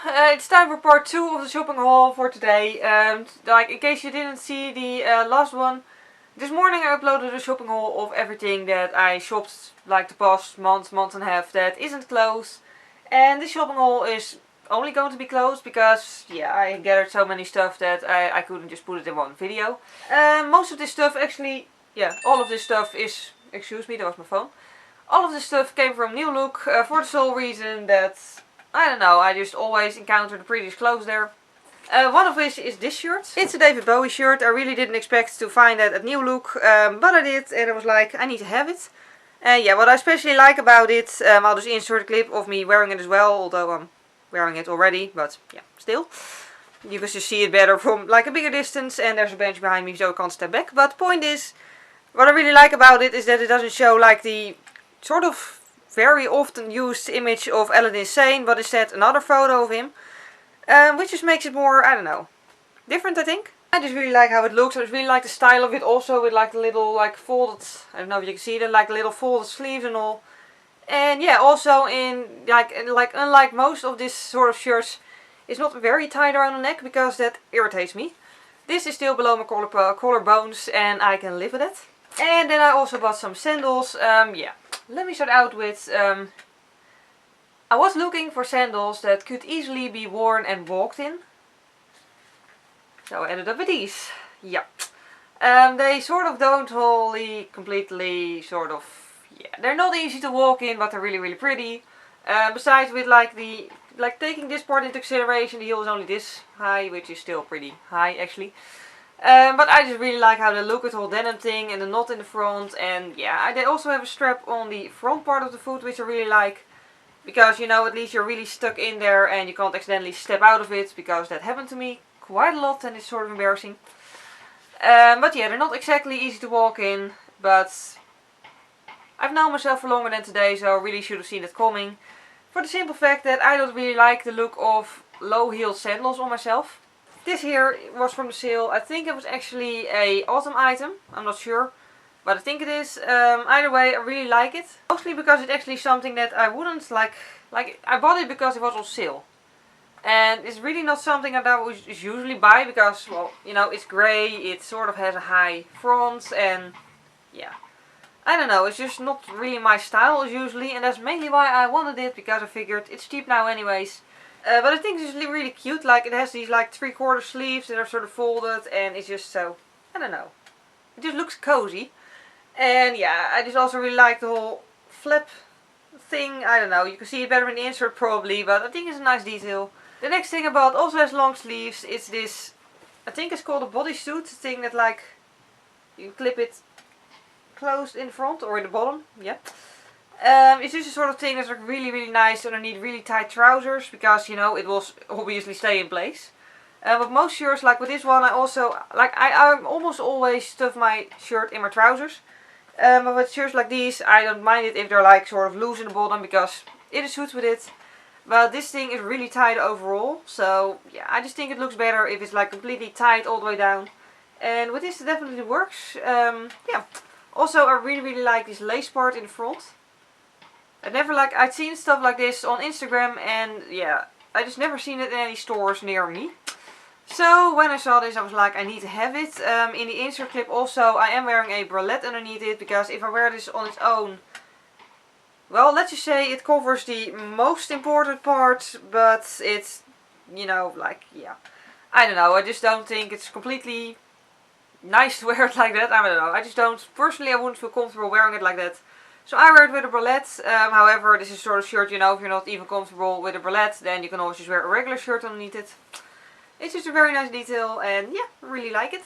it's time for part 2 of the shopping haul for today. Like, in case you didn't see the last one, this morning I uploaded a shopping haul of everything that I shopped like the past month and a half that isn't clothes. And this shopping haul is only going to be clothes because, yeah, I gathered so many stuff that I couldn't just put it in one video. Most of this stuff actually, yeah, all of this stuff is, excuse me, that was my phone. All of this stuff came from New Look for the sole reason that, I don't know, I just always encounter the prettiest clothes there. One of which is this shirt. It's a David Bowie shirt. I really didn't expect to find that at New Look, but I did, and I was like, I need to have it. Yeah, what I especially like about it, I'll just insert a clip of me wearing it as well, although I'm wearing it already, but yeah, still. You can just see it better from like a bigger distance, and there's a bench behind me so I can't step back. But the point is, what I really like about it is that it doesn't show like the sort of very often used image of Aladdin Sane, but instead another photo of him. Which just makes it more, I don't know, different I think. I just really like how it looks. I just really like the style of it also, with like the little like folded, I don't know if you can see that, like the little folded sleeves and all. And yeah, also in like unlike most of this sort of shirts, it's not very tight around the neck because that irritates me. This is still below my collarbones and I can live with it. And then I also bought some sandals. Yeah, let me start out with, I was looking for sandals that could easily be worn and walked in. So I ended up with these. Yeah. They sort of don't wholly, completely, sort of, yeah. They're not easy to walk in, but they're really, really pretty. Besides with like taking this part into consideration, the heel is only this high, which is still pretty high actually. But I just really like how they look with the whole denim thing and the knot in the front. And yeah, they also have a strap on the front part of the foot, which I really like. Because, you know, at least you're really stuck in there and you can't accidentally step out of it. Because that happened to me quite a lot and it's sort of embarrassing. But yeah, they're not exactly easy to walk in. But I've known myself for longer than today, so I really should have seen it coming. For the simple fact that I don't really like the look of low-heeled sandals on myself. This here was from the sale. I think it was actually a autumn item. I'm not sure. But I think it is. Either way, I really like it. Mostly because it's actually something that I wouldn't like I bought it because it was on sale. And it's really not something that I would usually buy because, well, you know, it's grey. It sort of has a high front and, yeah. I don't know, it's just not really my style as usually. And that's mainly why I wanted it, because I figured it's cheap now anyways. But I think it's really cute. Like, it has these like 3/4 sleeves that are sort of folded. And it's just so, I don't know. It just looks cozy. And yeah, I just also really like the whole flap thing. I don't know, you can see it better in the insert probably, but I think it's a nice detail. The next thing I bought also has long sleeves. It's this, I think it's called a bodysuit thing that like, you clip it closed in the front or in the bottom, yeah. It's just a sort of thing that's like really nice underneath really tight trousers, because, you know, it will obviously stay in place. With most shirts, like with this one, I also, like, I almost always stuff my shirt in my trousers. But with shirts like these, I don't mind it if they're like sort of loose in the bottom, because it suits with it. But this thing is really tight overall, so yeah, I just think it looks better if it's like completely tight all the way down. And with this it definitely works. Yeah. Also, I really like this lace part in the front. I'd seen stuff like this on Instagram, and yeah, I just never seen it in any stores near me. So when I saw this, I was like, I need to have it. In the insert clip also, I am wearing a bralette underneath it, because if I wear this on its own, well, let's just say it covers the most important part, but it's, you know, like, yeah. I don't know, I just don't think it's completely nice to wear it like that. I don't know, I just don't, personally I wouldn't feel comfortable wearing it like that. So I wear it with a bralette. However, this is sort of shirt, you know, if you're not even comfortable with a bralette, then you can always just wear a regular shirt underneath it. It's just a very nice detail, and yeah, I really like it.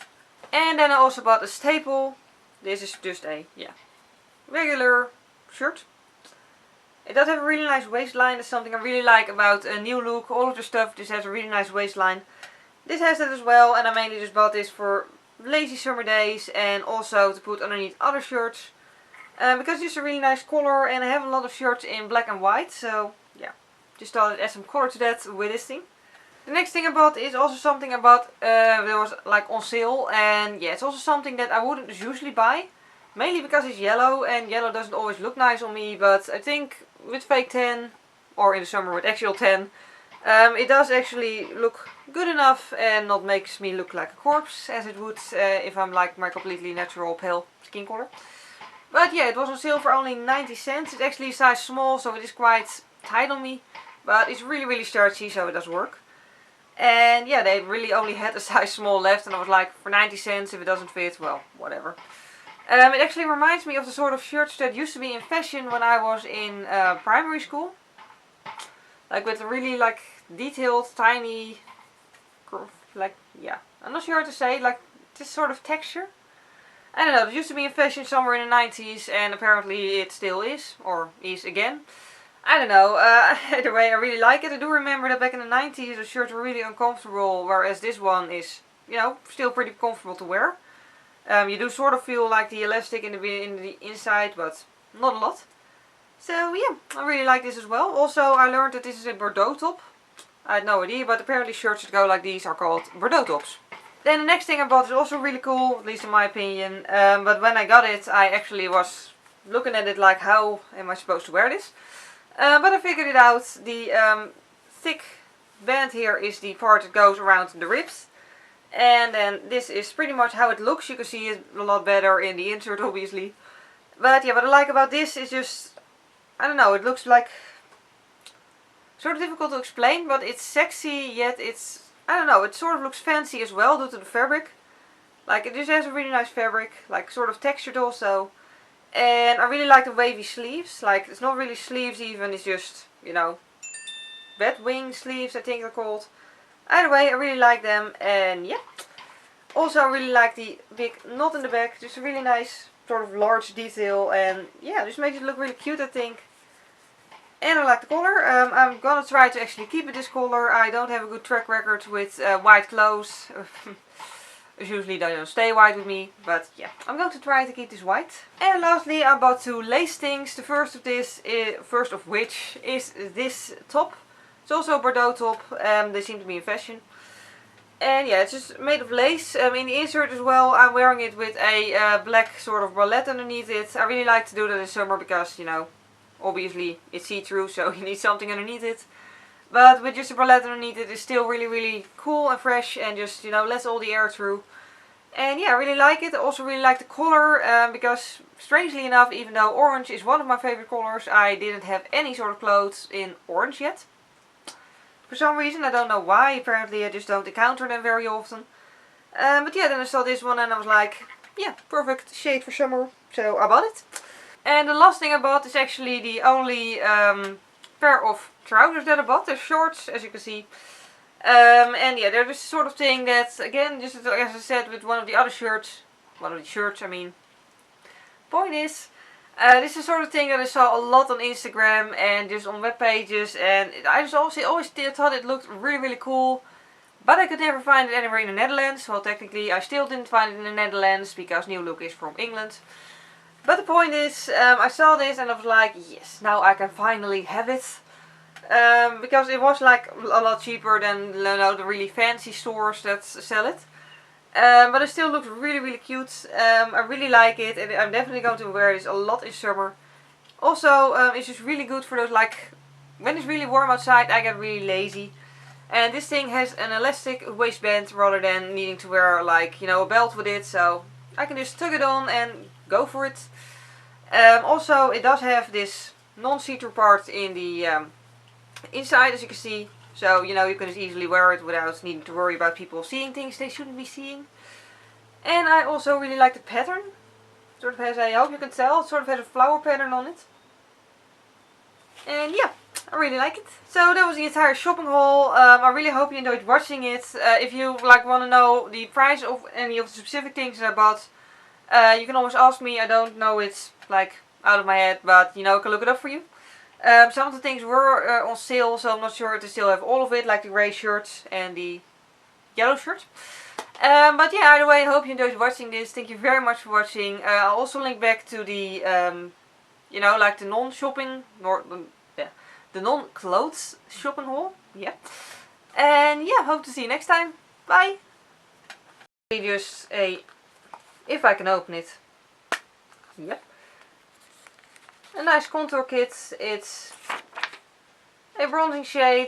And then I also bought a staple. This is just a, yeah, regular shirt. It does have a really nice waistline. That's something I really like about a New Look. All of the stuff just has a really nice waistline. This has that as well, and I mainly just bought this for lazy summer days and also to put underneath other shirts. Because it's a really nice color, and I have a lot of shirts in black and white, so yeah, just thought I'd add some color to that with this thing. The next thing I bought is also something I bought that was like on sale, and yeah, it's also something that I wouldn't usually buy. Mainly because it's yellow, and yellow doesn't always look nice on me, but I think with fake tan, or in the summer with actual tan, It does actually look good enough and not makes me look like a corpse as it would if I'm like my completely natural pale skin color. But yeah, it was on sale for only 90 cents. It's actually a size small, so it is quite tight on me. But it's really starchy, so it does work. And yeah, they really only had a size small left, and I was like, for 90 cents, if it doesn't fit, well, whatever. It actually reminds me of the sort of shirts that used to be in fashion when I was in primary school. Like with a really like detailed, tiny, like, yeah, I'm not sure how to say, like this sort of texture. I don't know, it used to be in fashion somewhere in the 90s and apparently it still is, or is again. I don't know, either way I really like it. I do remember that back in the 90s the shirts were really uncomfortable, whereas this one is, you know, still pretty comfortable to wear. You do sort of feel like the elastic in the inside, but not a lot. So yeah, I really like this as well. Also, I learned that this is a Bordeaux top. I had no idea, but apparently shirts that go like these are called Bordeaux tops. Then the next thing I bought is also really cool, at least in my opinion. But when I got it, I actually was looking at it like, how am I supposed to wear this? But I figured it out. The thick band here is the part that goes around the ribs. And then this is pretty much how it looks. You can see it a lot better in the insert, obviously. But yeah, what I like about this is just, I don't know, it looks like, sort of difficult to explain, but it's sexy, yet it's, I don't know, it sort of looks fancy as well due to the fabric. Like, it just has a really nice fabric, like sort of textured also. And I really like the wavy sleeves. Like, it's not really sleeves even, it's just, you know, bat wing sleeves I think they're called. Either way, I really like them, and yeah. Also, I really like the big knot in the back, just a really nice sort of large detail, and yeah, just makes it look really cute I think. And I like the color. I'm gonna try to actually keep it this color. I don't have a good track record with white clothes. Usually they don't stay white with me, but yeah, I'm going to try to keep this white. And lastly, I bought two lace things. The first of which is this top. It's also a Bordeaux top. They seem to be in fashion. And yeah, it's just made of lace. In the insert as well, I'm wearing it with a black sort of bralette underneath it. I really like to do that in summer because, you know, obviously it's see-through, so you need something underneath it. But with just a bralette underneath it, it's still really cool and fresh and just, you know, lets all the air through. And yeah, I really like it. I also really like the color because, strangely enough, even though orange is one of my favorite colors, I didn't have any sort of clothes in orange yet. For some reason, I don't know why. Apparently I just don't encounter them very often. But yeah, then I saw this one and I was like, yeah, perfect shade for summer. So I bought it. And the last thing I bought is actually the only pair of trousers that I bought. They're shorts, as you can see. And yeah, they're this sort of thing that, again, just as I said with one of the other shirts. One of the shirts, I mean. Point is, this is the sort of thing that I saw a lot on Instagram and just on web pages, and I just always thought it looked really cool, but I could never find it anywhere in the Netherlands. Well, technically I still didn't find it in the Netherlands because New Look is from England. But the point is, I saw this and I was like, yes, now I can finally have it. Because it was like a lot cheaper than, you know, the really fancy stores that sell it. But it still looks really cute. I really like it, and I'm definitely going to wear this a lot in summer. Also, it's just really good for those, like, when it's really warm outside, I get really lazy. And this thing has an elastic waistband rather than needing to wear, like, you know, a belt with it. So I can just tug it on and go for it. Also, it does have this non-see-through part in the inside, as you can see. So, you know, you can just easily wear it without needing to worry about people seeing things they shouldn't be seeing. And I also really like the pattern. It sort of has, I hope you can tell, it sort of has a flower pattern on it. And yeah, I really like it. So that was the entire shopping haul. I really hope you enjoyed watching it. If you like want to know the price of any of the specific things that I bought, you can always ask me. I don't know it like out of my head, but you know, I can look it up for you. Some of the things were on sale, so I'm not sure if they still have all of it, like the grey shirt and the yellow shirt. But yeah, either way, I hope you enjoyed watching this. Thank you very much for watching. I'll also link back to the, you know, like the non-shopping, the non-clothes shopping haul. Yeah. And yeah, hope to see you next time. Bye. Just if I can open it. Yep. A nice contour kit. It's a bronzing shade.